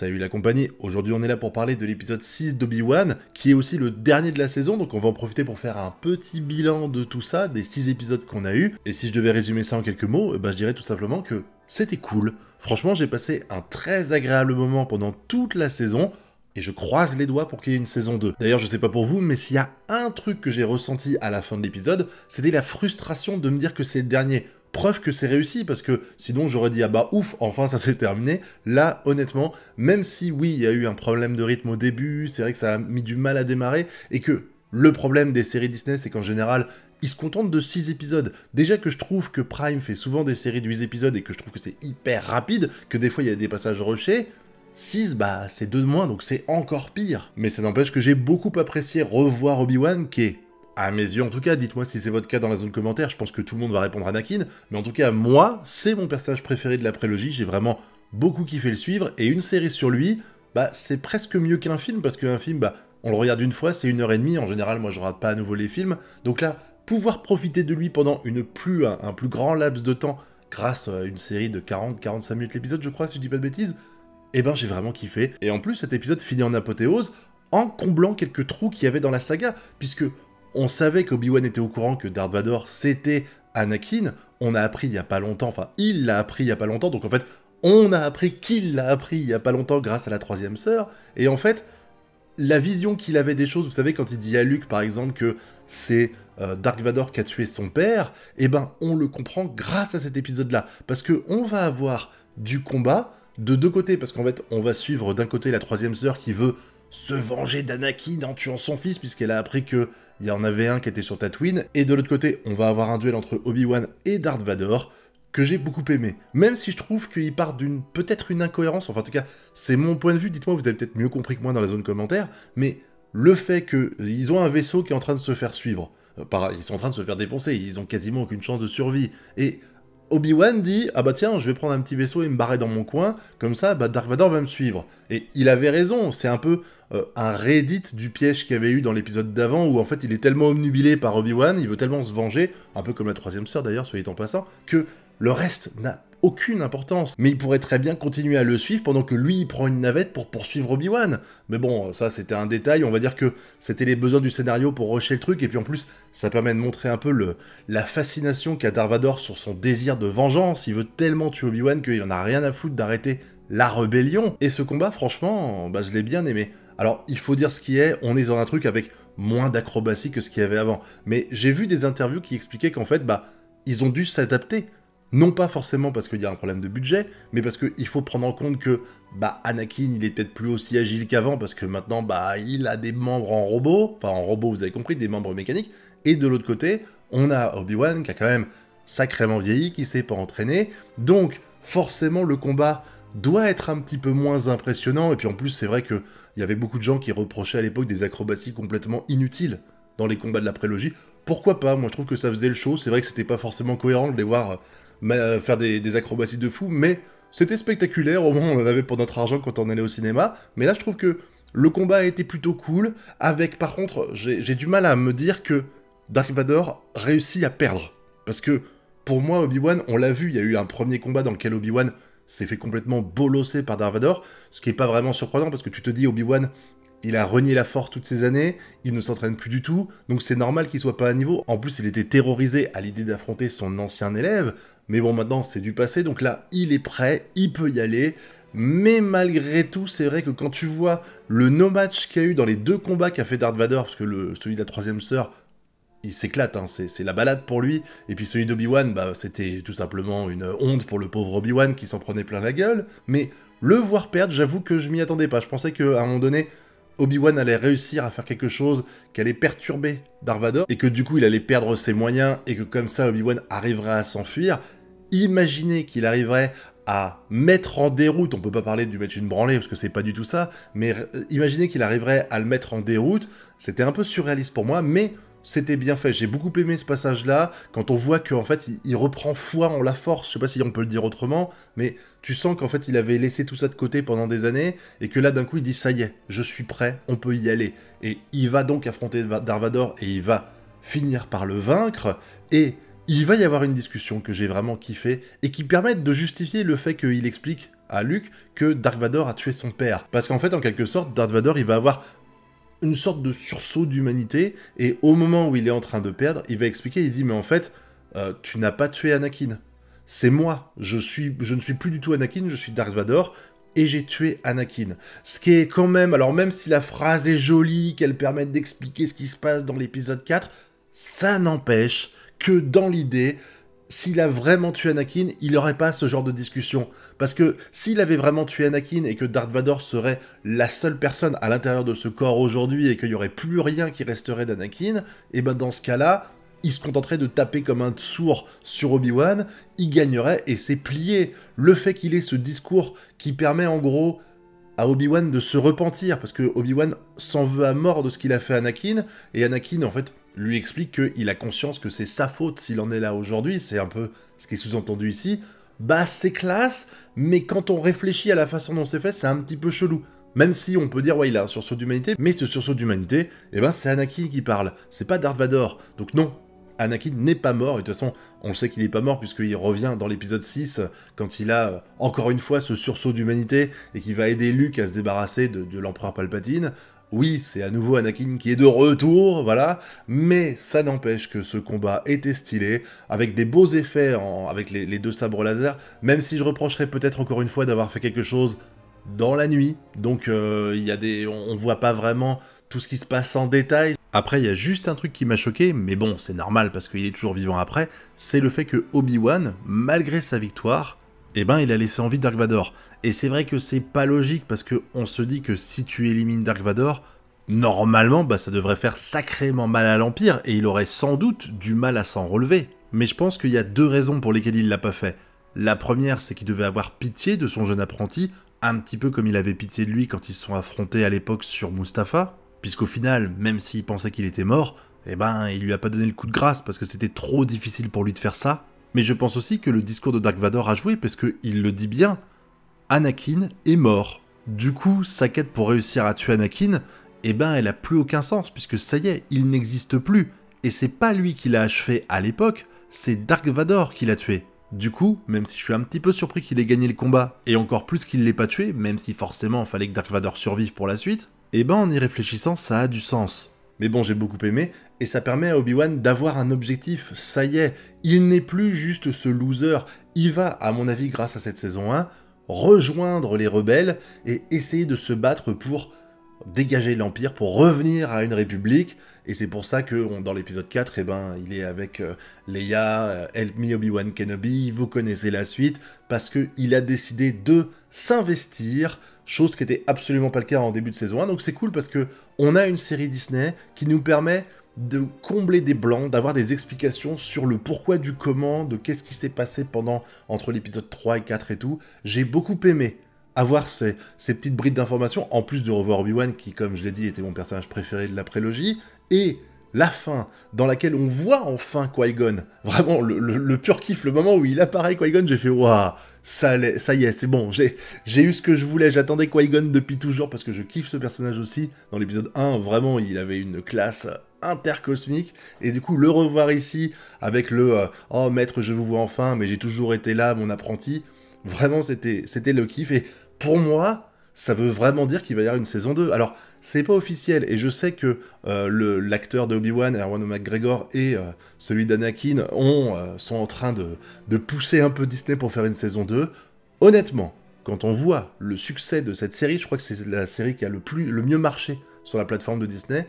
Salut la compagnie, aujourd'hui on est là pour parler de l'épisode 6 d'Obi-Wan, qui est aussi le dernier de la saison, donc on va en profiter pour faire un petit bilan de tout ça, des 6 épisodes qu'on a eu. Et si je devais résumer ça en quelques mots, je dirais tout simplement que c'était cool. Franchement, j'ai passé un très agréable moment pendant toute la saison, et je croise les doigts pour qu'il y ait une saison 2. D'ailleurs, je sais pas pour vous, mais s'il y a un truc que j'ai ressenti à la fin de l'épisode, c'était la frustration de me dire que c'est le dernier. Preuve que c'est réussi, parce que sinon j'aurais dit ah bah ouf, enfin ça s'est terminé. Là, honnêtement, même si oui, il y a eu un problème de rythme au début, c'est vrai que ça a mis du mal à démarrer, et que le problème des séries Disney, c'est qu'en général, ils se contentent de 6 épisodes. Déjà que je trouve que Prime fait souvent des séries de 8 épisodes, et que je trouve que c'est hyper rapide, que des fois il y a des passages rushés, 6, c'est 2 de moins, donc c'est encore pire. Mais ça n'empêche que j'ai beaucoup apprécié revoir Obi-Wan, qui est, à mes yeux en tout cas, dites-moi si c'est votre cas dans la zone commentaire, je pense que tout le monde va répondre Anakin, mais en tout cas, moi, c'est mon personnage préféré de la prélogie, j'ai vraiment beaucoup kiffé le suivre, et une série sur lui, c'est presque mieux qu'un film, parce qu'un film, on le regarde une fois, c'est 1h30, en général, moi je rate pas à nouveau les films, donc là, pouvoir profiter de lui pendant un plus grand laps de temps, grâce à une série de 40-45 minutes l'épisode, je crois, si je dis pas de bêtises, j'ai vraiment kiffé, et en plus, cet épisode finit en apothéose, en comblant quelques trous qu'il y avait dans la saga, puisque on savait qu'Obi-Wan était au courant que Darth Vader c'était Anakin, on a appris il y a pas longtemps, enfin il l'a appris il y a pas longtemps, donc en fait on a appris qu'il l'a appris il y a pas longtemps grâce à la troisième sœur, et en fait la vision qu'il avait des choses, vous savez quand il dit à Luke par exemple que c'est Darth Vader qui a tué son père, on le comprend grâce à cet épisode là, parce que on va avoir du combat de deux côtés, parce qu'en fait on va suivre d'un côté la troisième sœur qui veut se venger d'Anakin en tuant son fils, puisqu'elle a appris que il y en avait un qui était sur Tatooine, et de l'autre côté, on va avoir un duel entre Obi-Wan et Darth Vader, que j'ai beaucoup aimé. Même si je trouve qu'il part d'une peut-être une incohérence, enfin en tout cas, c'est mon point de vue, dites-moi, vous avez peut-être mieux compris que moi dans la zone commentaire, mais le fait qu'ils ont un vaisseau qui est en train de se faire suivre, ils sont en train de se faire défoncer, ils ont quasiment aucune chance de survie, et Obi-Wan dit « Ah tiens, je vais prendre un petit vaisseau et me barrer dans mon coin, comme ça, Darth Vader va me suivre. » Et il avait raison, c'est un peu un Reddit du piège qu'il y avait eu dans l'épisode d'avant, où en fait il est tellement omnubilé par Obi-Wan, il veut tellement se venger, un peu comme la troisième sœur d'ailleurs, soit en passant, que le reste n'a aucune importance. Mais il pourrait très bien continuer à le suivre pendant que lui il prend une navette pour poursuivre Obi-Wan. Mais bon, ça c'était un détail, on va dire que c'était les besoins du scénario pour rusher le truc, et puis en plus, ça permet de montrer un peu la fascination qu'a Darth Vader sur son désir de vengeance, il veut tellement tuer Obi-Wan qu'il en a rien à foutre d'arrêter la rébellion. Et ce combat, franchement, je l'ai bien aimé. Alors, il faut dire ce qui est, on est dans un truc avec moins d'acrobatie que ce qu'il y avait avant. Mais j'ai vu des interviews qui expliquaient qu'en fait, ils ont dû s'adapter. Non pas forcément parce qu'il y a un problème de budget, mais parce qu'il faut prendre en compte que, Anakin, il est peut-être plus aussi agile qu'avant, parce que maintenant, il a des membres en robot, enfin en robot, vous avez compris, des membres mécaniques, et de l'autre côté, on a Obi-Wan qui a quand même sacrément vieilli, qui s'est pas entraîné, donc forcément le combat doit être un petit peu moins impressionnant, et puis en plus c'est vrai qu'il y avait beaucoup de gens qui reprochaient à l'époque des acrobaties complètement inutiles dans les combats de la prélogie. Pourquoi pas? Moi je trouve que ça faisait le show, c'est vrai que c'était pas forcément cohérent de les voir faire des acrobaties de fou, mais c'était spectaculaire, au moins on en avait pour notre argent quand on allait au cinéma, mais là je trouve que le combat a été plutôt cool, avec par contre, j'ai du mal à me dire que Darth Vader réussit à perdre, parce que pour moi Obi-Wan, on l'a vu, il y a eu un premier combat dans lequel Obi-Wan s'est fait complètement bolosser par Darth Vader, ce qui est pas vraiment surprenant, parce que tu te dis Obi-Wan, il a renié la force toutes ces années, il ne s'entraîne plus du tout, donc c'est normal qu'il soit pas à niveau. En plus, il était terrorisé à l'idée d'affronter son ancien élève, mais bon, maintenant, c'est du passé, donc là, il est prêt, il peut y aller, mais malgré tout, c'est vrai que quand tu vois le no-match qu'il y a eu dans les deux combats qu'a fait Darth Vader, parce que celui de la troisième sœur, il s'éclate, c'est la balade pour lui, et puis celui d'Obi-Wan, c'était tout simplement une honte pour le pauvre Obi-Wan qui s'en prenait plein la gueule, mais le voir perdre, j'avoue que je m'y attendais pas, je pensais qu'à un moment donné, Obi-Wan allait réussir à faire quelque chose qui allait perturber Darth Vader, et que du coup il allait perdre ses moyens, et que comme ça Obi-Wan arriverait à s'enfuir. Imaginez qu'il arriverait à mettre en déroute, on peut pas parler de lui mettre une branlée parce que c'est pas du tout ça, mais imaginez qu'il arriverait à le mettre en déroute, c'était un peu surréaliste pour moi, mais c'était bien fait, j'ai beaucoup aimé ce passage-là, quand on voit qu'en fait il reprend foi en la force, je sais pas si on peut le dire autrement, mais tu sens qu'en fait il avait laissé tout ça de côté pendant des années, et que là d'un coup il dit ça y est, je suis prêt, on peut y aller, et il va donc affronter Darth Vader, et il va finir par le vaincre, et il va y avoir une discussion que j'ai vraiment kiffé et qui permet de justifier le fait qu'il explique à Luke que Dark Vador a tué son père. Parce qu'en fait, en quelque sorte, Dark Vador, il va avoir une sorte de sursaut d'humanité, et au moment où il est en train de perdre, il va expliquer, il dit, mais en fait, tu n'as pas tué Anakin. C'est moi, je ne suis plus du tout Anakin, je suis Dark Vador, et j'ai tué Anakin. Ce qui est quand même, alors même si la phrase est jolie, qu'elle permet d'expliquer ce qui se passe dans l'épisode 4, ça n'empêche que dans l'idée, s'il a vraiment tué Anakin, il n'aurait pas ce genre de discussion. Parce que s'il avait vraiment tué Anakin et que Darth Vader serait la seule personne à l'intérieur de ce corps aujourd'hui et qu'il n'y aurait plus rien qui resterait d'Anakin, et ben dans ce cas-là, il se contenterait de taper comme un sourd sur Obi-Wan, il gagnerait et c'est plié. Le fait qu'il ait ce discours qui permet en gros à Obi-Wan de se repentir, parce que Obi-Wan s'en veut à mort de ce qu'il a fait à Anakin, et Anakin en fait lui explique qu'il a conscience que c'est sa faute s'il en est là aujourd'hui, c'est un peu ce qui est sous-entendu ici. Bah c'est classe, mais quand on réfléchit à la façon dont c'est fait, c'est un petit peu chelou. Même si on peut dire, ouais, il a un sursaut d'humanité, mais ce sursaut d'humanité, eh ben c'est Anakin qui parle, c'est pas Darth Vader. Donc non, Anakin n'est pas mort, et de toute façon, on sait qu'il est pas mort puisqu'il revient dans l'épisode 6, quand il a encore une fois ce sursaut d'humanité, et qu'il va aider Luke à se débarrasser de l'empereur Palpatine. Oui, c'est à nouveau Anakin qui est de retour, voilà, mais ça n'empêche que ce combat était stylé, avec des beaux effets avec les deux sabres laser, même si je reprocherais peut-être encore une fois d'avoir fait quelque chose dans la nuit, donc on voit pas vraiment tout ce qui se passe en détail. Après, il y a juste un truc qui m'a choqué, mais bon, c'est normal parce qu'il est toujours vivant après, c'est le fait que Obi-Wan, malgré sa victoire, eh ben il a laissé en vie Dark Vador. Et c'est vrai que c'est pas logique, parce que on se dit que si tu élimines Dark Vador, normalement, bah ça devrait faire sacrément mal à l'Empire, et il aurait sans doute du mal à s'en relever. Mais je pense qu'il y a deux raisons pour lesquelles il l'a pas fait. La première, c'est qu'il devait avoir pitié de son jeune apprenti, un petit peu comme il avait pitié de lui quand ils se sont affrontés à l'époque sur Mustapha, puisqu'au final, même s'il pensait qu'il était mort, eh ben, il lui a pas donné le coup de grâce, parce que c'était trop difficile pour lui de faire ça. Mais je pense aussi que le discours de Dark Vador a joué, parce qu'il le dit bien, Anakin est mort. Du coup, sa quête pour réussir à tuer Anakin, eh ben elle a plus aucun sens, puisque ça y est, il n'existe plus. Et c'est pas lui qui l'a achevé à l'époque, c'est Dark Vador qui l'a tué. Du coup, même si je suis un petit peu surpris qu'il ait gagné le combat, et encore plus qu'il l'ait pas tué, même si forcément il fallait que Dark Vador survive pour la suite, eh ben en y réfléchissant, ça a du sens. Mais bon, j'ai beaucoup aimé, et ça permet à Obi-Wan d'avoir un objectif, ça y est, il n'est plus juste ce loser, il va, à mon avis grâce à cette saison 1, rejoindre les rebelles et essayer de se battre pour dégager l'Empire, pour revenir à une république, et c'est pour ça que dans l'épisode 4, eh ben, il est avec Leia, Help me Obi-Wan Kenobi, vous connaissez la suite, parce qu'il a décidé de s'investir, chose qui était absolument pas le cas en début de saison 1, donc c'est cool parce que on a une série Disney qui nous permet de combler des blancs, d'avoir des explications sur le pourquoi du comment, de qu'est-ce qui s'est passé entre l'épisode 3 et 4 et tout. J'ai beaucoup aimé avoir ces petites brides d'informations, en plus de revoir Obi-Wan, qui, comme je l'ai dit, était mon personnage préféré de la prélogie, et la fin, dans laquelle on voit enfin Qui-Gon, vraiment le pur kiff, le moment où il apparaît Qui-Gon, j'ai fait « Waouh, ça y est, c'est bon, j'ai eu ce que je voulais, j'attendais Qui-Gon depuis toujours, parce que je kiffe ce personnage aussi. Dans l'épisode 1, vraiment, il avait une classe intercosmique, et du coup, le revoir ici, avec Oh maître, je vous vois enfin, mais j'ai toujours été là, mon apprenti », vraiment, c'était le kiff, et pour moi, ça veut vraiment dire qu'il va y avoir une saison 2. Alors, c'est pas officiel, et je sais que l'acteur de Obi-Wan, Ewan McGregor, et celui d'Anakin sont en train de pousser un peu Disney pour faire une saison 2. Honnêtement, quand on voit le succès de cette série, je crois que c'est la série qui a le mieux marché sur la plateforme de Disney,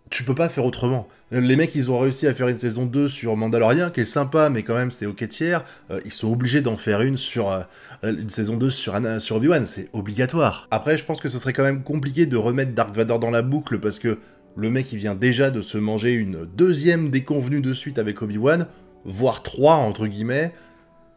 tu peux pas faire autrement. Les mecs, ils ont réussi à faire une saison 2 sur Mandalorian, qui est sympa, mais quand même, c'est ok tiers. Ils sont obligés d'en faire une saison 2 sur Obi-Wan, c'est obligatoire. Après, je pense que ce serait quand même compliqué de remettre Dark Vador dans la boucle, parce que le mec, il vient déjà de se manger une deuxième déconvenue de suite avec Obi-Wan, voire 3, entre guillemets.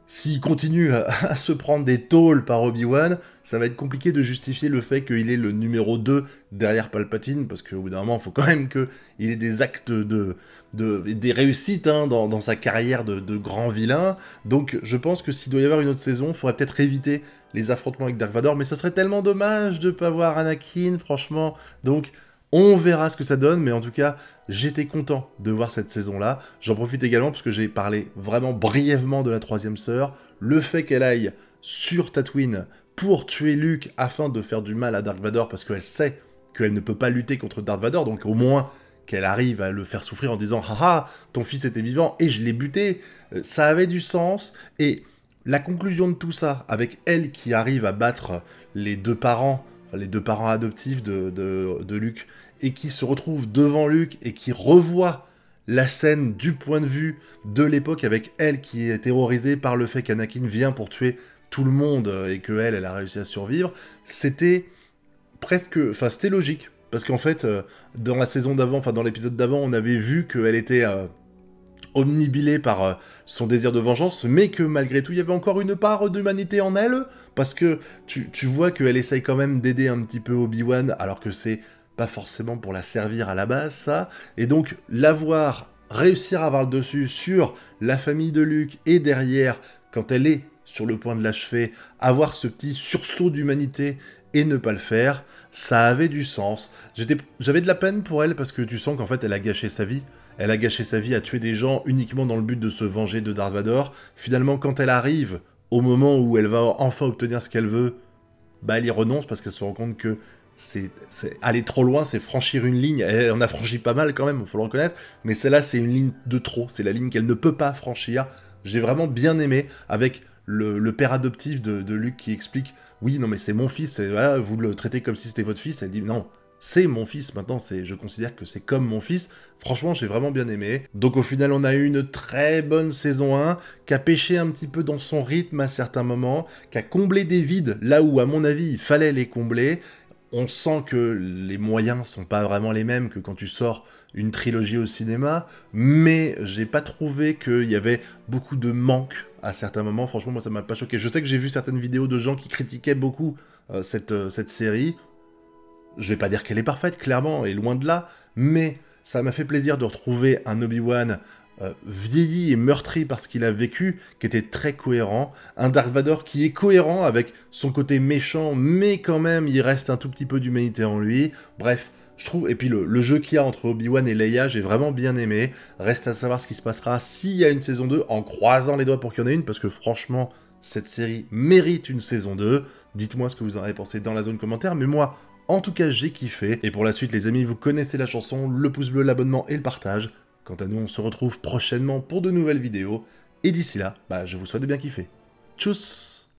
S'il continue à se prendre des tôles par Obi-Wan, ça va être compliqué de justifier le fait qu'il est le numéro 2 derrière Palpatine, parce qu'au bout d'un moment, il faut quand même qu'il ait des actes des réussites dans sa carrière de grand vilain. Donc je pense que s'il doit y avoir une autre saison, il faudrait peut-être éviter les affrontements avec Dark Vador, mais ça serait tellement dommage de ne pas voir Anakin, franchement. Donc On verra ce que ça donne, mais en tout cas, j'étais content de voir cette saison-là. J'en profite également parce que j'ai parlé vraiment brièvement de la troisième sœur. Le fait qu'elle aille sur Tatooine pour tuer Luke afin de faire du mal à Dark Vador parce qu'elle sait qu'elle ne peut pas lutter contre Dark Vador, donc au moins qu'elle arrive à le faire souffrir en disant « Haha, ton fils était vivant et je l'ai buté », ça avait du sens. Et la conclusion de tout ça, avec elle qui arrive à battre les deux parents adoptifs de Luke, et qui se retrouve devant Luke et qui revoit la scène du point de vue de l'époque avec elle qui est terrorisée par le fait qu'Anakin vient pour tuer tout le monde et qu'elle, elle a réussi à survivre, c'était presque... Enfin, c'était logique. Parce qu'en fait, dans la saison d'avant, enfin dans l'épisode d'avant, on avait vu qu'elle était omnibilée par son désir de vengeance, mais que malgré tout, il y avait encore une part d'humanité en elle, parce que tu vois qu'elle essaye quand même d'aider un petit peu Obi-Wan, alors que c'est pas forcément pour la servir à la base, ça. Et donc, réussir à avoir le dessus sur la famille de Luke, et derrière, quand elle est sur le point de l'achever, avoir ce petit sursaut d'humanité et ne pas le faire, ça avait du sens. J'avais de la peine pour elle, parce que tu sens qu'en fait, elle a gâché sa vie. Elle a gâché sa vie à tuer des gens uniquement dans le but de se venger de Darth Vader. Finalement, quand elle arrive au moment où elle va enfin obtenir ce qu'elle veut, bah elle y renonce parce qu'elle se rend compte que c'est aller trop loin, c'est franchir une ligne. Elle en a franchi pas mal quand même, il faut le reconnaître, mais celle-là, c'est une ligne de trop. C'est la ligne qu'elle ne peut pas franchir. J'ai vraiment bien aimé, avec le père adoptif de Luke qui explique « Oui, non mais c'est mon fils, voilà, vous le traitez comme si c'était votre fils », elle dit « Non, c'est mon fils maintenant, je considère que c'est comme mon fils ». Franchement, j'ai vraiment bien aimé. Donc au final, on a eu une très bonne saison 1, qui a pêché un petit peu dans son rythme à certains moments, qui a comblé des vides là où, à mon avis, il fallait les combler. On sent que les moyens sont pas vraiment les mêmes que quand tu sors une trilogie au cinéma, mais j'ai pas trouvé qu'il y avait beaucoup de manques à certains moments. Franchement, moi, ça m'a pas choqué. Je sais que j'ai vu certaines vidéos de gens qui critiquaient beaucoup cette série. Je vais pas dire qu'elle est parfaite, clairement, et loin de là, mais ça m'a fait plaisir de retrouver un Obi-Wan vieilli et meurtri par ce qu'il a vécu, qui était très cohérent, un Darth Vader qui est cohérent avec son côté méchant, mais quand même, il reste un tout petit peu d'humanité en lui. Bref, je trouve, et puis le jeu qu'il y a entre Obi-Wan et Leia, j'ai vraiment bien aimé. Reste à savoir ce qui se passera s'il y a une saison 2, en croisant les doigts pour qu'il y en ait une, parce que franchement, cette série mérite une saison 2. Dites-moi ce que vous en avez pensé dans la zone commentaire, mais moi, en tout cas, j'ai kiffé. Et pour la suite, les amis, vous connaissez la chanson, le pouce bleu, l'abonnement et le partage. Quant à nous, on se retrouve prochainement pour de nouvelles vidéos. Et d'ici là, je vous souhaite de bien kiffer. Tchuss!